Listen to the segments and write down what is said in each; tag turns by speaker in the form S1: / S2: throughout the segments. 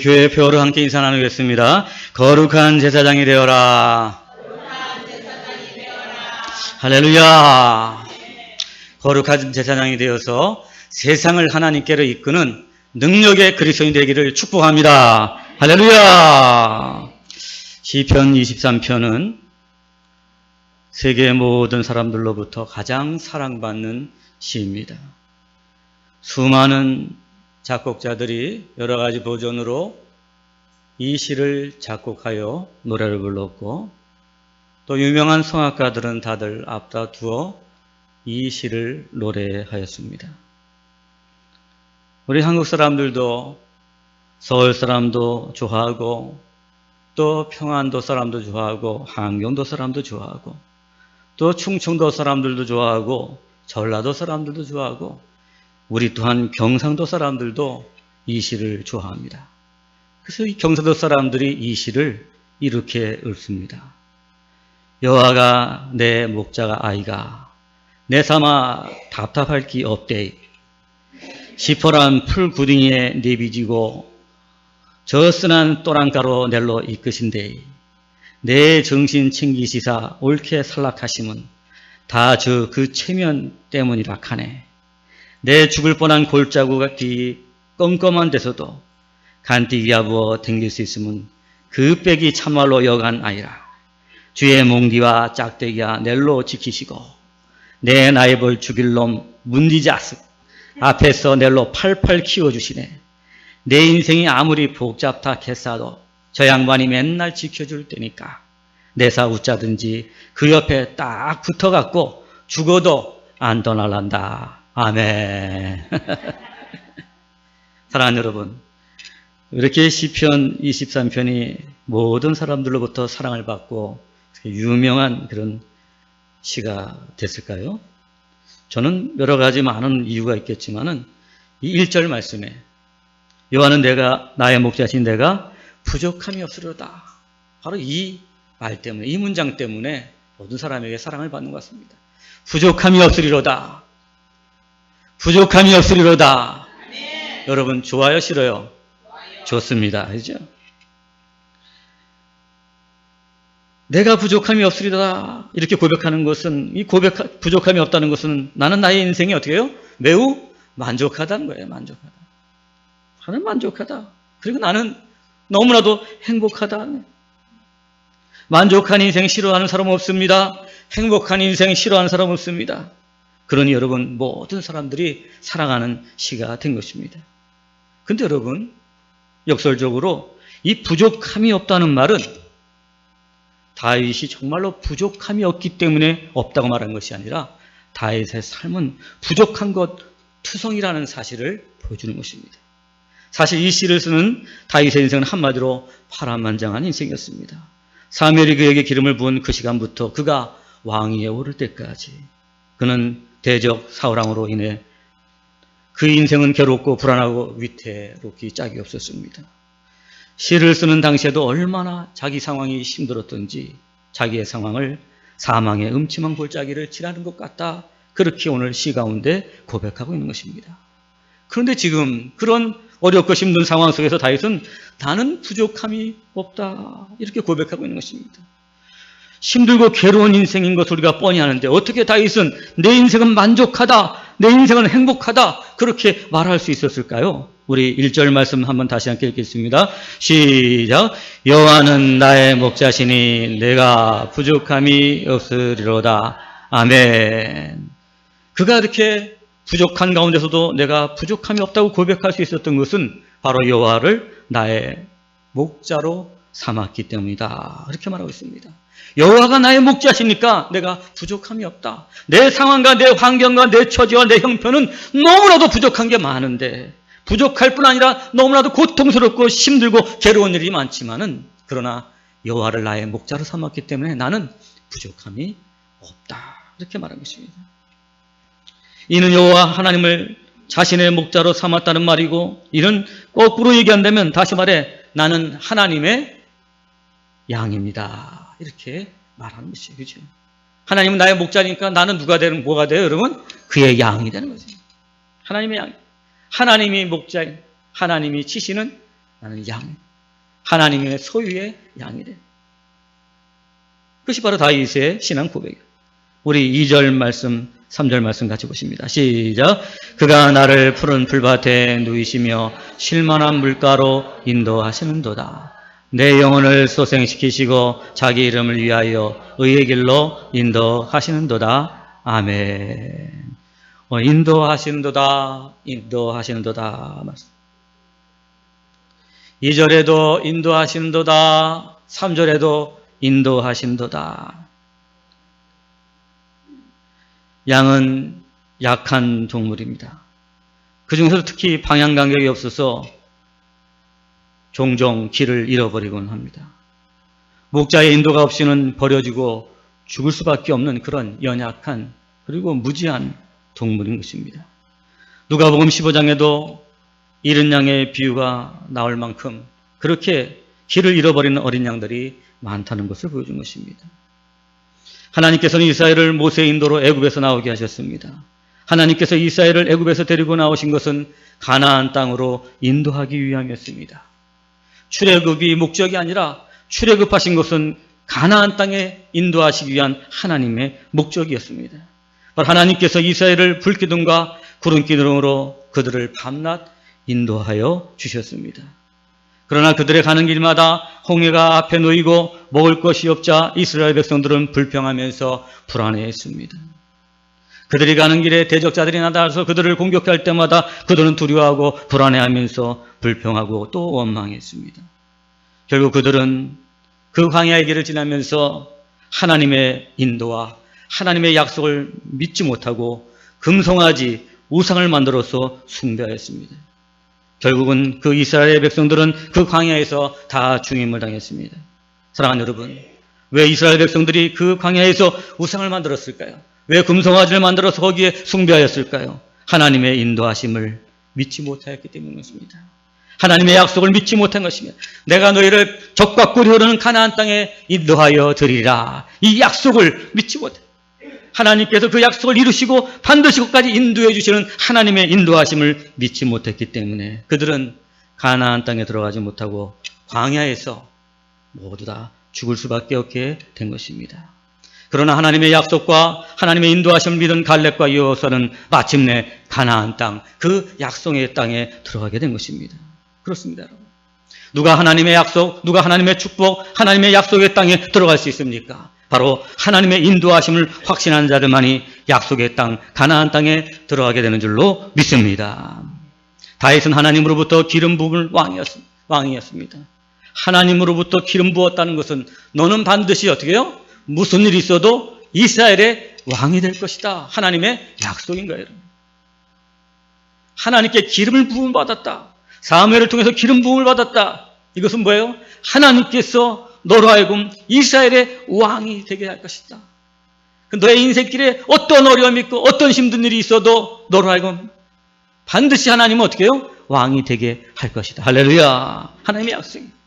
S1: 교회 표어로 함께 인사 나누겠습니다. 거룩한 제사장이 되어라. 할렐루야. 거룩한 제사장이 되어서 세상을 하나님께로 이끄는 능력의 그리스도인이 되기를 축복합니다. 할렐루야. 시편 23편은 세계 모든 사람들로부터 가장 사랑받는 시입니다. 수많은 작곡자들이 여러 가지 버전으로 이 시를 작곡하여 노래를 불렀고, 또 유명한 성악가들은 다들 앞다투어 이 시를 노래하였습니다. 우리 한국 사람들도 서울 사람도 좋아하고, 또 평안도 사람도 좋아하고, 함경도 사람도 좋아하고, 또 충청도 사람들도 좋아하고, 전라도 사람들도 좋아하고, 우리 또한 경상도 사람들도 이 시를 좋아합니다. 그래서 이 경상도 사람들이 이 시를 이렇게 읊습니다. 여호와가 내 목자가 아이가 내 삼아 답답할 기 없대. 시퍼란 풀 구덩이에 내비지고 저 쓴한 또랑가로 낼로 이끄신대. 내 정신 챙기시사 옳게 살락하심은 다 저 그 체면 때문이라 하네. 내 죽을 뻔한 골짜기 껌껌한 데서도 간띠기야 부어 댕길 수 있으면 그 빽이 참말로 여간 아니라. 주의 몽디와 짝대기야 낼로 지키시고 내 나의 벌 죽일 놈 문디자스 앞에서 낼로 팔팔 키워주시네. 내 인생이 아무리 복잡다 했사도 저 양반이 맨날 지켜줄 테니까 내사 웃자든지 그 옆에 딱 붙어갖고 죽어도 안 떠날란다. 아멘. 사랑하는 여러분, 이렇게 시편 23편이 모든 사람들로부터 사랑을 받고 유명한 그런 시가 됐을까요? 저는 여러 가지 많은 이유가 있겠지만은 이 1절 말씀에 여호와는 내가 나의 목자신 내가 부족함이 없으리로다. 바로 이 말 때문에, 이 문장 때문에 모든 사람에게 사랑을 받는 것 같습니다. 부족함이 없으리로다. 부족함이 없으리로다. 네. 여러분 좋아요, 싫어요? 좋아요. 좋습니다. 그죠? 내가 부족함이 없으리로다 이렇게 고백하는 것은, 이 부족함이 없다는 것은 나는 나의 인생이 어떻게 해요? 매우 만족하다는 거예요. 만족하다. 나는 만족하다. 그리고 나는 너무나도 행복하다. 만족한 인생 싫어하는 사람 없습니다. 행복한 인생 싫어하는 사람 없습니다. 그러니 여러분 모든 사람들이 사랑하는 시가 된 것입니다. 근데 여러분 역설적으로 이 부족함이 없다는 말은 다윗이 정말로 부족함이 없기 때문에 없다고 말한 것이 아니라 다윗의 삶은 부족한 것 투성이라는 사실을 보여주는 것입니다. 사실 이 시를 쓰는 다윗의 인생은 한마디로 파란만장한 인생이었습니다. 사무엘이 그에게 기름을 부은 그 시간부터 그가 왕위에 오를 때까지 그는 대적 사울왕으로 인해 그 인생은 괴롭고 불안하고 위태롭기 짝이 없었습니다. 시를 쓰는 당시에도 얼마나 자기 상황이 힘들었던지 자기의 상황을 사망의 음침한 골짜기를 지나는 것 같다. 그렇게 오늘 시 가운데 고백하고 있는 것입니다. 그런데 지금 그런 어렵고 힘든 상황 속에서 다윗은 나는 부족함이 없다 이렇게 고백하고 있는 것입니다. 힘들고 괴로운 인생인 것을 우리가 뻔히 아는데 어떻게 다윗은 내 인생은 만족하다, 내 인생은 행복하다 그렇게 말할 수 있었을까요? 우리 1절 말씀 한번 다시 함께 읽겠습니다. 시작. 여호와는 나의 목자시니 내가 부족함이 없으리로다. 아멘. 그가 이렇게 부족한 가운데서도 내가 부족함이 없다고 고백할 수 있었던 것은 바로 여호와를 나의 목자로 삼았기 때문이다. 이렇게 말하고 있습니다. 여호와가 나의 목자시니까 내가 부족함이 없다. 내 상황과 내 환경과 내 처지와 내 형편은 너무나도 부족한 게 많은데 부족할 뿐 아니라 너무나도 고통스럽고 힘들고 괴로운 일이 많지만은 그러나 여호와를 나의 목자로 삼았기 때문에 나는 부족함이 없다. 이렇게 말한 것입니다. 이는 여호와 하나님을 자신의 목자로 삼았다는 말이고, 이는 거꾸로 얘기한다면 다시 말해 나는 하나님의 양입니다. 이렇게 말하는 것이죠. 그렇죠? 하나님은 나의 목자니까 나는 뭐가 돼요, 여러분? 그의 양이 되는 거죠. 하나님의 양. 하나님이 목자인, 하나님이 치시는 나는 양, 하나님의 소유의 양이래. 그것이 바로 다윗의 신앙 고백이에요. 우리 2절 말씀, 3절 말씀 같이 보십니다. 시작. 그가 나를 푸른 풀밭에 누이시며 쉴만한 물가로 인도하시는도다. 내 영혼을 소생시키시고 자기 이름을 위하여 의의 길로 인도하시는도다. 아멘. 인도하시는도다. 인도하시는도다. 2절에도 인도하시는도다. 3절에도 인도하시는도다. 양은 약한 동물입니다. 그 중에서도 특히 방향 감각이 없어서 종종 길을 잃어버리곤 합니다. 목자의 인도가 없이는 버려지고 죽을 수밖에 없는 그런 연약한 그리고 무지한 동물인 것입니다. 누가복음 15장에도 잃은 양의 비유가 나올 만큼 그렇게 길을 잃어버리는 어린 양들이 많다는 것을 보여준 것입니다. 하나님께서는 이스라엘을 모세의 인도로 애굽에서 나오게 하셨습니다. 하나님께서 이스라엘을 애굽에서 데리고 나오신 것은 가나안 땅으로 인도하기 위함이었습니다. 출애굽이 목적이 아니라 출애굽하신 것은 가나안 땅에 인도하시기 위한 하나님의 목적이었습니다. 바로 하나님께서 이스라엘을 불기둥과 구름기둥으로 그들을 밤낮 인도하여 주셨습니다. 그러나 그들의 가는 길마다 홍해가 앞에 놓이고 먹을 것이 없자 이스라엘 백성들은 불평하면서 불안해했습니다. 그들이 가는 길에 대적자들이 나타나서 그들을 공격할 때마다 그들은 두려워하고 불안해하면서 불평하고 또 원망했습니다. 결국 그들은 그 광야의 길을 지나면서 하나님의 인도와 하나님의 약속을 믿지 못하고 금송아지 우상을 만들어서 숭배하였습니다. 결국은 그 이스라엘 백성들은 그 광야에서 다 죽임을 당했습니다. 사랑하는 여러분, 왜 이스라엘 백성들이 그 광야에서 우상을 만들었을까요? 왜 금송아지를 만들어서 거기에 숭배하였을까요? 하나님의 인도하심을 믿지 못하였기 때문이었습니다. 하나님의 약속을 믿지 못한 것이며 내가 너희를 적과 꿀이 흐르는 가나안 땅에 인도하여 드리라. 이 약속을 믿지 못해. 하나님께서 그 약속을 이루시고 반드시 끝까지 인도해 주시는 하나님의 인도하심을 믿지 못했기 때문에 그들은 가나안 땅에 들어가지 못하고 광야에서 모두 다 죽을 수밖에 없게 된 것입니다. 그러나 하나님의 약속과 하나님의 인도하심을 믿은 갈렙과 여호수아는 마침내 가나안 땅, 그 약속의 땅에 들어가게 된 것입니다. 그렇습니다, 여러분. 누가 하나님의 약속, 누가 하나님의 축복, 하나님의 약속의 땅에 들어갈 수 있습니까? 바로 하나님의 인도하심을 확신한 자들만이 약속의 땅, 가나안 땅에 들어가게 되는 줄로 믿습니다. 다윗은 하나님으로부터 기름 부은 왕이었습니다. 하나님으로부터 기름 부었다는 것은 너는 반드시 어떻게 해요? 무슨 일이 있어도 이스라엘의 왕이 될 것이다. 하나님의 약속인 거예요. 하나님께 기름을 부음을 받았다. 사무엘을 통해서 기름 부음을 받았다. 이것은 뭐예요? 하나님께서 너로 하여금 이스라엘의 왕이 되게 할 것이다. 너의 인생길에 어떤 어려움이 있고 어떤 힘든 일이 있어도 너로 하여금 반드시 하나님은 어떻게 해요? 왕이 되게 할 것이다. 할렐루야. 하나님의 약속입니다.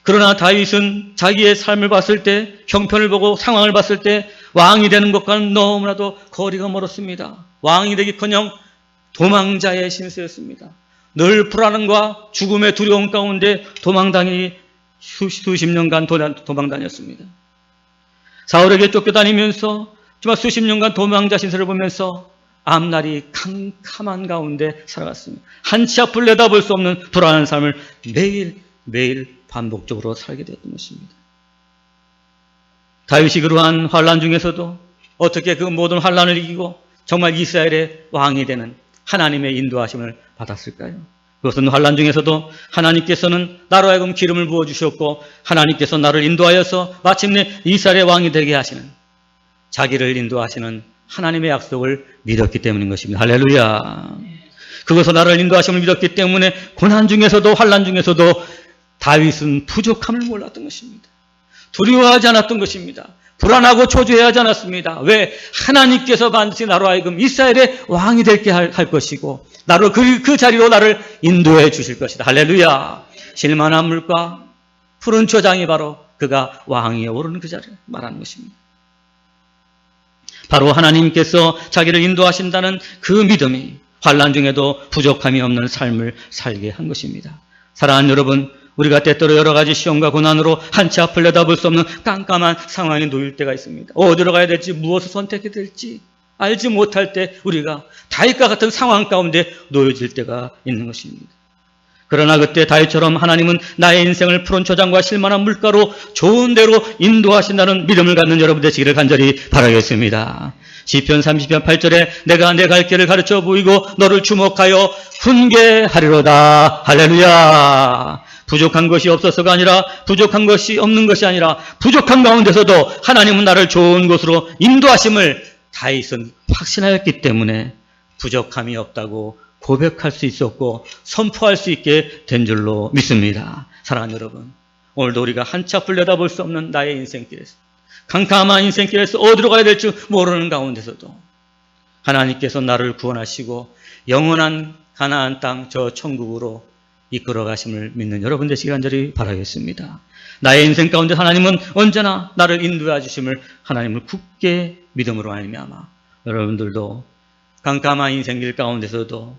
S1: 그러나 다윗은 자기의 삶을 봤을 때, 형편을 보고 상황을 봤을 때 왕이 되는 것과는 너무나도 거리가 멀었습니다. 왕이 되기커녕 도망자의 신세였습니다. 늘 불안함과 죽음의 두려움 가운데 도망다니 수십 년간 도망다녔습니다. 사울에게 쫓겨다니면서 정말 수십 년간 도망자 신세를 보면서 앞날이 캄캄한 가운데 살아갔습니다. 한치 앞을 내다볼 수 없는 불안한 삶을 매일 반복적으로 살게 되었던 것입니다. 다윗이 그러한 환난 중에서도 어떻게 그 모든 환난을 이기고 정말 이스라엘의 왕이 되는 하나님의 인도하심을 받았을까요? 그것은 환난 중에서도 하나님께서는 나로 하여금 기름을 부어주셨고 하나님께서 나를 인도하여서 마침내 이스라엘의 왕이 되게 하시는, 자기를 인도하시는 하나님의 약속을 믿었기 때문인 것입니다. 할렐루야. 그것은 나를 인도하심을 믿었기 때문에 고난 중에서도 환난 중에서도 다윗은 부족함을 몰랐던 것입니다. 두려워하지 않았던 것입니다. 불안하고 초조해하지 않았습니다. 왜? 하나님께서 반드시 나로 하여금 이스라엘의 왕이 되게 할 것이고 나로 그 자리로 나를 인도해 주실 것이다. 할렐루야. 실만한 물과 푸른 초장이 바로 그가 왕위에 오르는 그 자리를 말하는 것입니다. 바로 하나님께서 자기를 인도하신다는 그 믿음이 환난 중에도 부족함이 없는 삶을 살게 한 것입니다. 사랑하는 여러분, 우리가 때때로 여러 가지 시험과 고난으로 한치 앞을 내다볼 수 없는 깜깜한 상황에 놓일 때가 있습니다. 어디로 가야 될지, 무엇을 선택해야 될지 알지 못할 때 우리가 다윗과 같은 상황 가운데 놓여질 때가 있는 것입니다. 그러나 그때 다윗처럼 하나님은 나의 인생을 푸른 초장과 실만한 물가로 좋은 대로 인도하신다는 믿음을 갖는 여러분 되시기를 간절히 바라겠습니다. 시편 30편 8절에 내가 내 갈 길을 가르쳐 보이고 너를 주목하여 훈계하리로다. 할렐루야. 부족한 것이 없어서가 아니라, 부족한 것이 없는 것이 아니라, 부족한 가운데서도 하나님은 나를 좋은 곳으로 인도하심을 다윗은 확신하였기 때문에 부족함이 없다고 고백할 수 있었고 선포할 수 있게 된 줄로 믿습니다. 사랑하는 여러분, 오늘도 우리가 한치 앞을 내다볼 수 없는 나의 인생길에서, 캄캄한 인생길에서 어디로 가야 될지 모르는 가운데서도 하나님께서 나를 구원하시고 영원한 가나안 땅 저 천국으로 이끌어 가심을 믿는 여러분 되시길 간절히 바라겠습니다. 나의 인생 가운데 하나님은 언제나 나를 인도해 주심을 하나님을 굳게 믿음으로 말미암아 여러분들도 깜깜한 인생길 가운데서도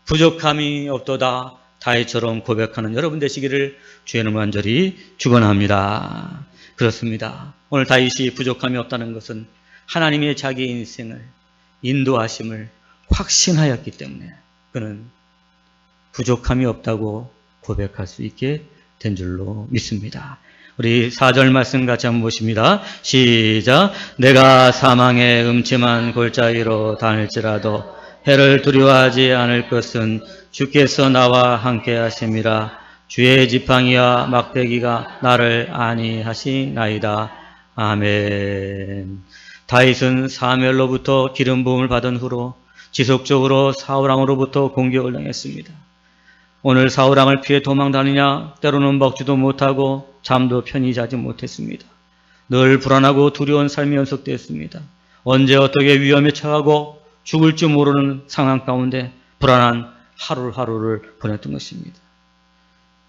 S1: 부족함이 없도다 다윗처럼 고백하는 여러분 되시기를 주의 이름으로 간절히 축원합니다. 그렇습니다. 오늘 다윗이 부족함이 없다는 것은 하나님의 자기 인생을 인도하심을 확신하였기 때문에 그는 부족함이 없다고 고백할 수 있게 된 줄로 믿습니다. 우리 4절 말씀 같이 한번 보십니다. 시작. 내가 사망의 음침한 골짜기로 다닐지라도 해를 두려워하지 않을 것은 주께서 나와 함께 하심이라. 주의 지팡이와 막대기가 나를 안위하시나이다. 아멘. 다윗은 사무엘로부터 기름 부음을 받은 후로 지속적으로 사울왕으로부터 공격을 당했습니다. 오늘 사울왕을 피해 도망다니냐, 때로는 먹지도 못하고 잠도 편히 자지 못했습니다. 늘 불안하고 두려운 삶이 연속되었습니다. 언제 어떻게 위험에 처하고 죽을 줄 모르는 상황 가운데 불안한 하루하루를 보냈던 것입니다.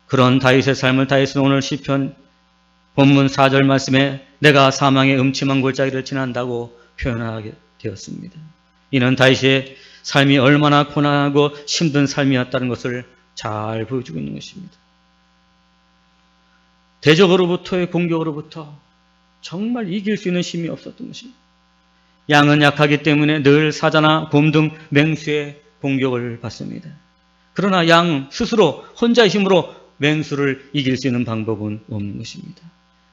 S1: 그런 다윗의 삶을 다윗은 오늘 시편 본문 4절 말씀에 내가 사망의 음침한 골짜기를 지난다고 표현하게 되었습니다. 이는 다윗의 삶이 얼마나 고난하고 힘든 삶이었다는 것을 잘 보여주고 있는 것입니다. 대적으로부터의 공격으로부터 정말 이길 수 있는 힘이 없었던 것입니다. 양은 약하기 때문에 늘 사자나 곰 등 맹수의 공격을 받습니다. 그러나 양 스스로 혼자의 힘으로 맹수를 이길 수 있는 방법은 없는 것입니다.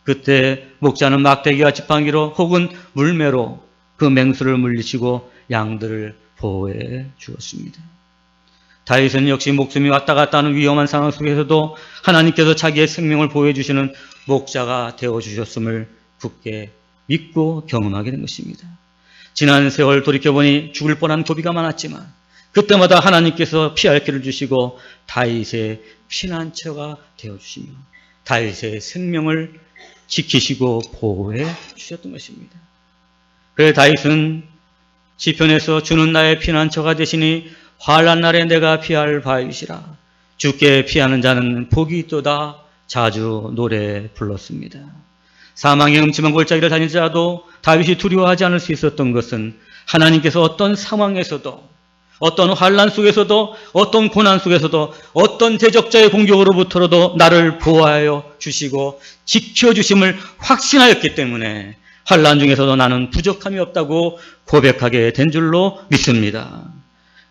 S1: 그때 목자는 막대기와 지팡이로 혹은 물매로 그 맹수를 물리치고 양들을 보호해 주었습니다. 다윗은 역시 목숨이 왔다 갔다 하는 위험한 상황 속에서도 하나님께서 자기의 생명을 보호해 주시는 목자가 되어주셨음을 굳게 믿고 경험하게 된 것입니다. 지난 세월 돌이켜보니 죽을 뻔한 고비가 많았지만 그때마다 하나님께서 피할 길을 주시고 다윗의 피난처가 되어주시며 다윗의 생명을 지키시고 보호해 주셨던 것입니다. 그래서 다윗은 시편에서 주는 나의 피난처가 되시니 환난 날에 내가 피할 바위시라. 주께 피하는 자는 복이 있도다. 자주 노래 불렀습니다. 사망의 음침한 골짜기를 다닐지라도 다윗이 두려워하지 않을 수 있었던 것은 하나님께서 어떤 상황에서도, 어떤 환난 속에서도, 어떤 고난 속에서도, 어떤 대적자의 공격으로부터라도 나를 보호하여 주시고 지켜주심을 확신하였기 때문에 환난 중에서도 나는 부족함이 없다고 고백하게 된 줄로 믿습니다.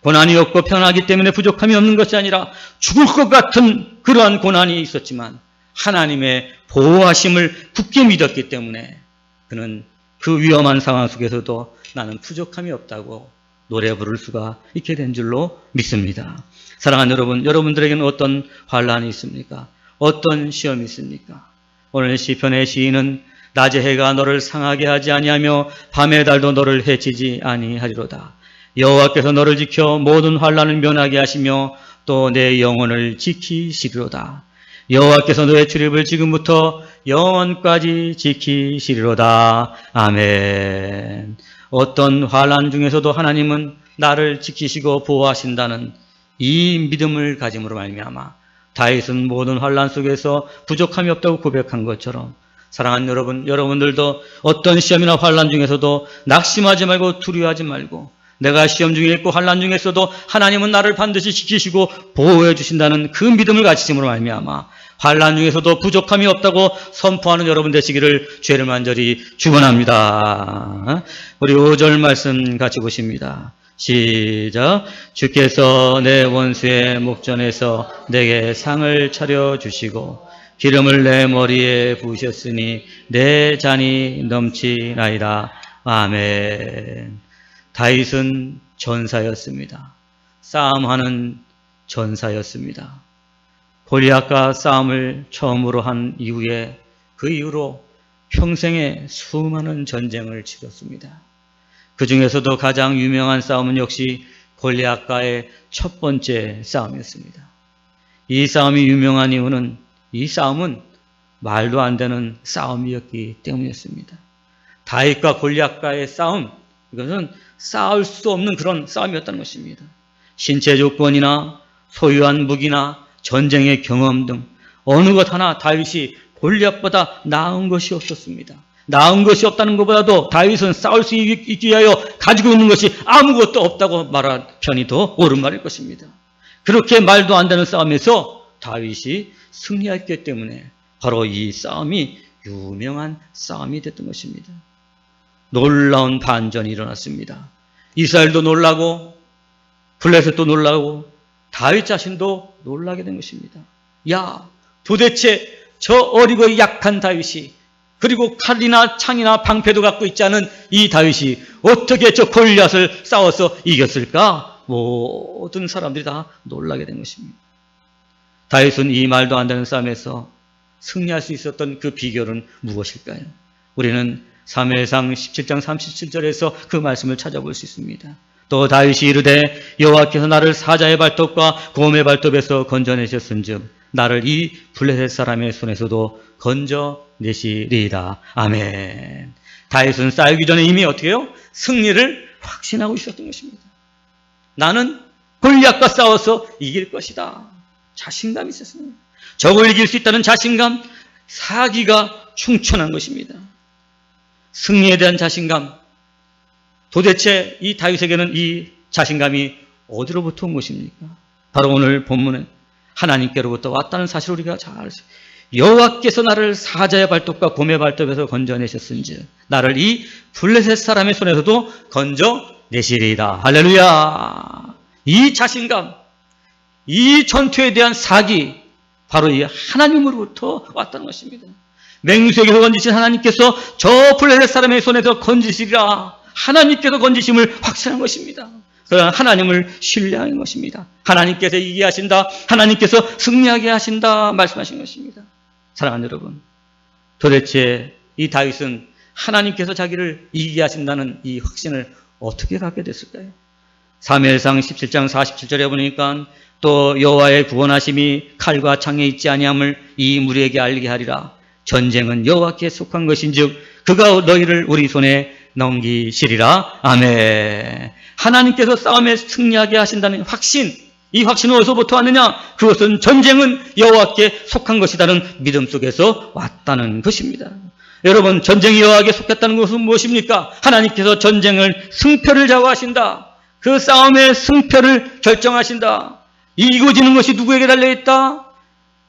S1: 고난이 없고 편하기 때문에 부족함이 없는 것이 아니라 죽을 것 같은 그러한 고난이 있었지만 하나님의 보호하심을 굳게 믿었기 때문에 그는 그 위험한 상황 속에서도 나는 부족함이 없다고 노래 부를 수가 있게 된 줄로 믿습니다. 사랑하는 여러분, 여러분들에게는 어떤 환난이 있습니까? 어떤 시험이 있습니까? 오늘 시편의 시인은 낮의 해가 너를 상하게 하지 아니하며 밤의 달도 너를 해치지 아니하리로다. 여호와께서 너를 지켜 모든 환난을 면하게 하시며 또 내 영혼을 지키시리로다. 여호와께서 너의 출입을 지금부터 영원까지 지키시리로다. 아멘. 어떤 환난 중에서도 하나님은 나를 지키시고 보호하신다는 이 믿음을 가짐으로 말미암아 다윗은 모든 환난 속에서 부족함이 없다고 고백한 것처럼 사랑하는 여러분, 여러분들도 어떤 시험이나 환난 중에서도 낙심하지 말고 두려워하지 말고 내가 시험 중에 있고 환난 중에 있어도 하나님은 나를 반드시 지키시고 보호해 주신다는 그 믿음을 가지심으로 말미암아 환난 중에서도 부족함이 없다고 선포하는 여러분 되시기를 죄를 만절히 축원합니다. 우리 5절 말씀 같이 보십니다. 시작. 주께서 내 원수의 목전에서 내게 상을 차려주시고 기름을 내 머리에 부으셨으니 내 잔이 넘치나이다. 아멘. 다윗은 전사였습니다. 싸움하는 전사였습니다. 골리앗과 싸움을 처음으로 한 이후에 그 이후로 평생에 수많은 전쟁을 치렀습니다. 그 중에서도 가장 유명한 싸움은 역시 골리앗과의 첫 번째 싸움이었습니다. 이 싸움이 유명한 이유는 이 싸움은 말도 안 되는 싸움이었기 때문이었습니다. 다윗과 골리앗과의 싸움, 이것은 싸울 수 없는 그런 싸움이었다는 것입니다. 신체 조건이나 소유한 무기나 전쟁의 경험 등 어느 것 하나 다윗이 골리앗보다 나은 것이 없었습니다. 나은 것이 없다는 것보다도 다윗은 싸울 수 있기 위하여 가지고 있는 것이 아무것도 없다고 말할 편이 더 옳은 말일 것입니다. 그렇게 말도 안 되는 싸움에서 다윗이 승리했기 때문에 바로 이 싸움이 유명한 싸움이 됐던 것입니다. 놀라운 반전이 일어났습니다. 이스라엘도 놀라고 블레셋도 놀라고 다윗 자신도 놀라게 된 것입니다. 야, 도대체 저 어리고 약한 다윗이, 그리고 칼이나 창이나 방패도 갖고 있지 않은 이 다윗이 어떻게 저 골리앗을 싸워서 이겼을까? 모든 사람들이 다 놀라게 된 것입니다. 다윗은 이 말도 안 되는 싸움에서 승리할 수 있었던 그 비결은 무엇일까요? 우리는 사무엘상 17장 37절에서 그 말씀을 찾아볼 수 있습니다. 또 다윗이 이르되 여호와께서 나를 사자의 발톱과 곰의 발톱에서 건져내셨은즉 나를 이 블레셋 사람의 손에서도 건져내시리이다. 아멘. 다윗은 싸우기 전에 이미 어떻게 해요? 승리를 확신하고 있었던 것입니다. 나는 골리앗과 싸워서 이길 것이다. 자신감이 있었습니다. 적을 이길 수 있다는 자신감, 사기가 충천한 것입니다. 승리에 대한 자신감, 도대체 이 다윗에게는 이 자신감이 어디로부터 온 것입니까? 바로 오늘 본문에 하나님께로부터 왔다는 사실을 우리가 잘 알수 있습니다. 여호와께서 나를 사자의 발톱과 곰의 발톱에서 건져내셨은즉 나를 이 블레셋 사람의 손에서도 건져내시리이다. 할렐루야. 이 자신감, 이 전투에 대한 사기, 바로 이 하나님으로부터 왔다는 것입니다. 맹수에게서 건지신 하나님께서 저 블레셋 사람의 손에서 건지시리라. 하나님께서 건지심을 확신한 것입니다. 그러나 하나님을 신뢰하는 것입니다. 하나님께서 이기게 하신다, 하나님께서 승리하게 하신다 말씀하신 것입니다. 사랑하는 여러분, 도대체 이 다윗은 하나님께서 자기를 이기게 하신다는 이 확신을 어떻게 갖게 됐을까요? 사무엘상 17장 47절에 보니까 또 여호와의 구원하심이 칼과 창에 있지 아니함을 이 무리에게 알리게 하리라. 전쟁은 여호와께 속한 것인즉 그가 너희를 우리 손에 넘기시리라. 아멘. 하나님께서 싸움에 승리하게 하신다는 확신, 이 확신은 어디서부터 왔느냐? 그것은 전쟁은 여호와께 속한 것이라는 믿음 속에서 왔다는 것입니다. 여러분, 전쟁이 여호와께 속했다는 것은 무엇입니까? 하나님께서 전쟁을 승패를 좌우하신다. 그 싸움의 승패를 결정하신다. 이기고 것이 누구에게 달려있다?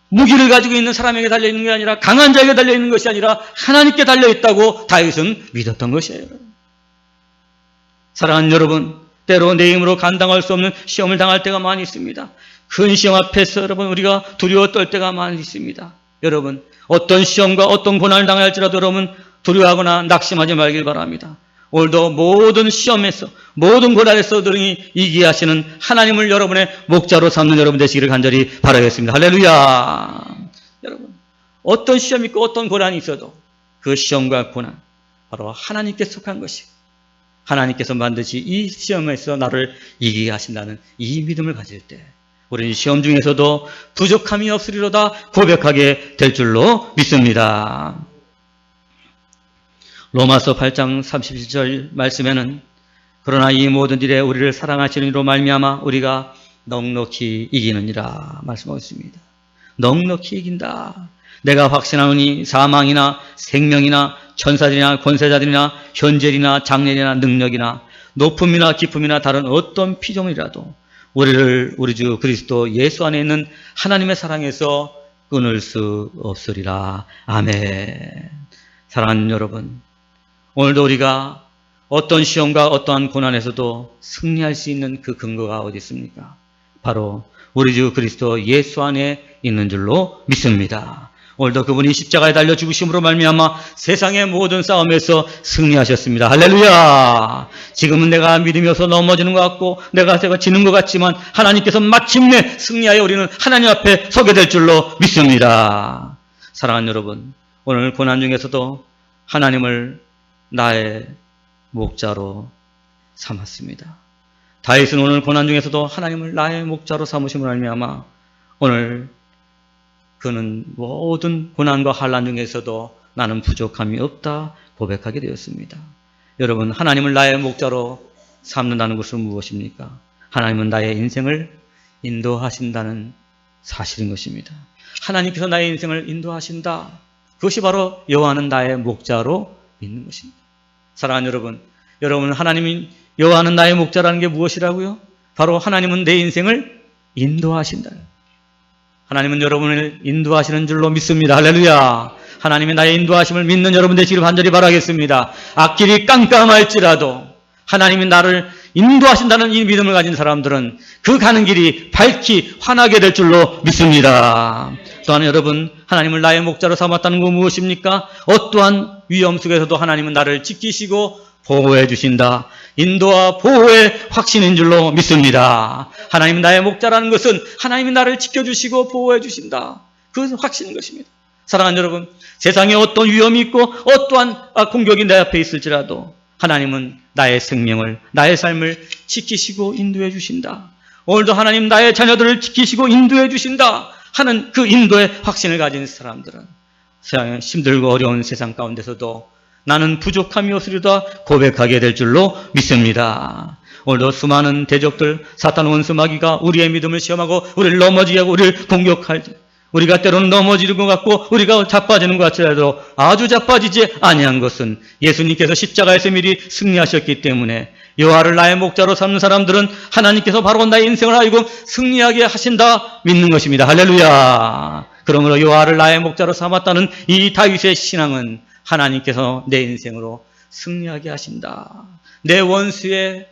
S1: 무기를 가지고 있는 사람에게 달려있는 게 아니라, 강한 자에게 달려있는 것이 아니라 하나님께 달려있다고 다윗은 믿었던 것이에요. 사랑하는 여러분, 때로 내 힘으로 감당할 수 없는 시험을 당할 때가 많이 있습니다. 큰 시험 앞에서 여러분 우리가 두려워 떨 때가 많이 있습니다. 여러분, 어떤 시험과 어떤 고난을 당할지라도 여러분 두려워하거나 낙심하지 말길 바랍니다. 오늘도 모든 시험에서, 모든 고난에서 너희 이기게 하시는 하나님을 여러분의 목자로 삼는 여러분 되시기를 간절히 바라겠습니다. 할렐루야. 여러분, 어떤 시험이 있고 어떤 고난이 있어도 그 시험과 고난, 바로 하나님께 속한 것이고 하나님께서 반드시 이 시험에서 나를 이기게 하신다는 이 믿음을 가질 때 우리는 시험 중에서도 부족함이 없으리로다 고백하게 될 줄로 믿습니다. 로마서 8장 37절 말씀에는 그러나 이 모든 일에 우리를 사랑하시는 이로 말미암아 우리가 넉넉히 이기느니라 말씀하고 있습니다. 넉넉히 이긴다. 내가 확신하노니 사망이나 생명이나 천사들이나 권세자들이나 현재이나 장래이나 능력이나 높음이나 깊음이나 다른 어떤 피조물이라도 우리 주 그리스도 예수 안에 있는 하나님의 사랑에서 끊을 수 없으리라. 아멘. 사랑하는 여러분, 오늘도 우리가 어떤 시험과 어떠한 고난에서도 승리할 수 있는 그 근거가 어디 있습니까? 바로 우리 주 그리스도 예수 안에 있는 줄로 믿습니다. 오늘도 그분이 십자가에 달려 죽으심으로 말미암아 세상의 모든 싸움에서 승리하셨습니다. 할렐루야. 지금은 내가 믿음이 없어 넘어지는 것 같고 내가 지는 것 같지만 하나님께서 마침내 승리하여 우리는 하나님 앞에 서게 될 줄로 믿습니다. 사랑하는 여러분, 오늘 고난 중에서도 하나님을 나의 목자로 삼았습니다. 다윗은 오늘 고난 중에서도 하나님을 나의 목자로 삼으심으로 말미암아 오늘 그는 모든 고난과 환난 중에서도 나는 부족함이 없다 고백하게 되었습니다. 여러분, 하나님을 나의 목자로 삼는다는 것은 무엇입니까? 하나님은 나의 인생을 인도하신다는 사실인 것입니다. 하나님께서 나의 인생을 인도하신다. 그것이 바로 여호와는 나의 목자로 믿는 것입니다. 사랑하는 여러분, 여러분 하나님이 여호와는 나의 목자라는 게 무엇이라고요? 바로 하나님은 내 인생을 인도하신다. 하나님은 여러분을 인도하시는 줄로 믿습니다. 할렐루야. 하나님의 나의 인도하심을 믿는 여러분 되시기를 간절히 바라겠습니다. 앞길이 깜깜할지라도 하나님이 나를 인도하신다는 이 믿음을 가진 사람들은 그 가는 길이 밝기 환하게 될 줄로 믿습니다. 또한 여러분, 하나님을 나의 목자로 삼았다는 건 무엇입니까? 어떠한 위험 속에서도 하나님은 나를 지키시고 보호해 주신다. 인도와 보호의 확신인 줄로 믿습니다. 하나님 나의 목자라는 것은 하나님이 나를 지켜주시고 보호해 주신다. 그것은 확신인 것입니다. 사랑하는 여러분, 세상에 어떤 위험이 있고 어떠한 공격이 내 앞에 있을지라도 하나님은 나의 생명을, 나의 삶을 지키시고 인도해 주신다. 오늘도 하나님 나의 자녀들을 지키시고 인도해 주신다 하는 그 인도의 확신을 가진 사람들은 힘들고 어려운 세상 가운데서도 나는 부족함이 없으리다 고백하게 될 줄로 믿습니다. 오늘도 수많은 대적들, 사탄 원수 마귀가 우리의 믿음을 시험하고 우리를 넘어지게 하고 우리를 공격할 때 우리가 때로는 넘어지는 것 같고 우리가 자빠지는 것 같지라도 아주 자빠지지 아니한 것은 예수님께서 십자가에서 미리 승리하셨기 때문에 여호와를 나의 목자로 삼는 사람들은 하나님께서 바로 나의 인생을 하여금 승리하게 하신다 믿는 것입니다. 할렐루야. 그러므로 여호와를 나의 목자로 삼았다는 이 다윗의 신앙은 하나님께서 내 인생으로 승리하게 하신다. 내 원수의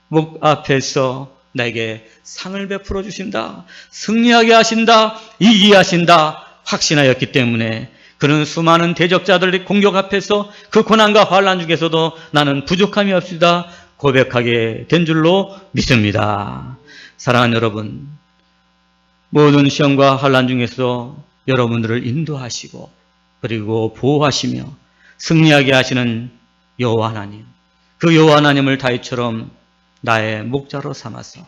S1: 목 앞에서 내게 상을 베풀어 주신다. 승리하게 하신다. 이기게 하신다. 확신하였기 때문에 그는 수많은 대적자들의 공격 앞에서 그 고난과 환난 중에서도 나는 부족함이 없으다 고백하게 된 줄로 믿습니다. 사랑하는 여러분, 모든 시험과 환난 중에서 여러분들을 인도하시고 그리고 보호하시며 승리하게 하시는 여호와 하나님, 그 여호와 하나님을 다윗처럼 나의 목자로 삼아서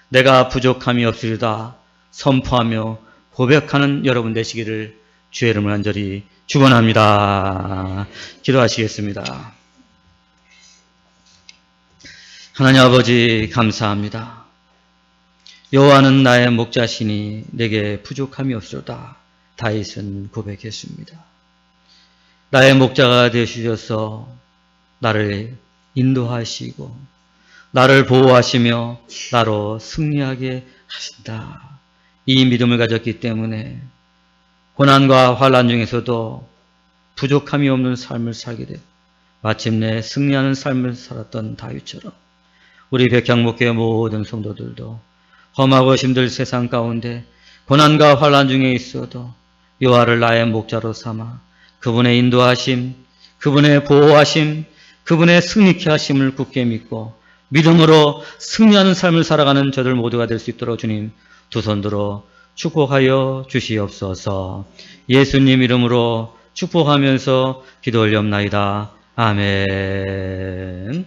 S1: 내가 부족함이 없으리다 선포하며 고백하는 여러분 되시기를 주의 이름으로 간절히 축원합니다. 기도하시겠습니다. 하나님 아버지 감사합니다. 여호와는 나의 목자시니 내게 부족함이 없으리다 다윗은 고백했습니다. 나의 목자가 되시셔서 나를 인도하시고 나를 보호하시며 나로 승리하게 하신다. 이 믿음을 가졌기 때문에 고난과 환난 중에서도 부족함이 없는 삶을 살게 돼 마침내 승리하는 삶을 살았던 다윗처럼 우리 백향목교회 모든 성도들도 험하고 힘들 세상 가운데 고난과 환난 중에 있어도 여호와를 나의 목자로 삼아 그분의 인도하심, 그분의 보호하심, 그분의 승리케 하심을 굳게 믿고 믿음으로 승리하는 삶을 살아가는 저들 모두가 될 수 있도록 주님 두 손 들어 축복하여 주시옵소서. 예수님 이름으로 축복하면서 기도 올리옵나이다. 아멘.